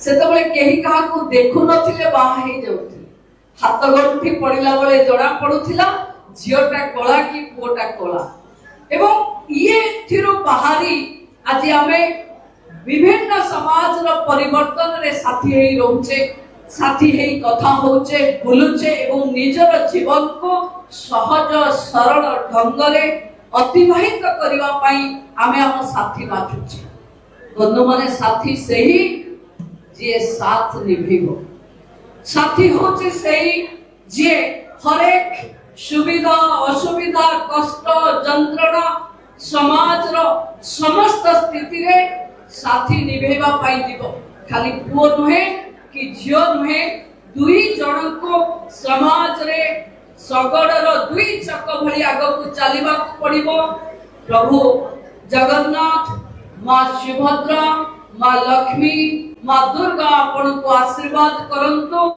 ସେତେବେଳେ କେହି କାହାକୁ ଦେଖୁ ନଥିଲେ ବାହା ହେଇ ଯାଉଥିଲେ। ହାତ ଗଣ୍ଠି ପଡିଲା ବେଳେ ଜଣା ପଡୁଥିଲା ଝିଅଟା କଳା କି ପୁଅଟା କଳା। ଏବଂ ଇଏ ଏଥିରୁ ବାହାରି ଆଜି ଆମେ ବିଭିନ୍ନ ସମାଜର ପରିବର୍ତ୍ତନରେ ସାଥୀ ହେଇ ରହୁଛେ, ସାଥୀ ହେଇ କଥା ହଉଛେ, ବୁଲୁଛେ ଏବଂ ନିଜର ଜୀବନକୁ ସହଜ ସରଳ ଢଙ୍ଗରେ ଅତିବାହିତ କରିବା ପାଇଁ ଆମେ ଆମ ସାଥୀ ବାଛୁଛେ। ବନ୍ଧୁମାନେ, ସାଥୀ ସେହି ଯିଏ ସାଥ ନିଭେଇବ। ସାଥୀ ହଉଛି ସେହି ଯିଏ ହରେକ ସୁବିଧା ଅସୁବିଧା କଷ୍ଟ ଯନ୍ତ୍ରଣା ସମାଜର ସମସ୍ତ ସ୍ଥିତିରେ ସାଥୀ ନିଭେଇବା ପାଇଁ ଯିବ। ଖାଲି ପୁଅ ନୁହେଁ କି ଝିଅ ନୁହେଁ, ଦୁଇ ଜଣଙ୍କୁ ସମାଜରେ ଶଗଡ଼ର ଦୁଇ ଚକ ଭଳି ଆଗକୁ ଚାଲିବାକୁ ପଡିବ। ପ୍ରଭୁ ଜଗନ୍ନାଥ, ମା ସୁଭଦ୍ରା, ମା ଲକ୍ଷ୍ମୀ, ମା ଦୁର୍ଗା ଆପଣଙ୍କୁ ଆଶୀର୍ବାଦ କରନ୍ତୁ।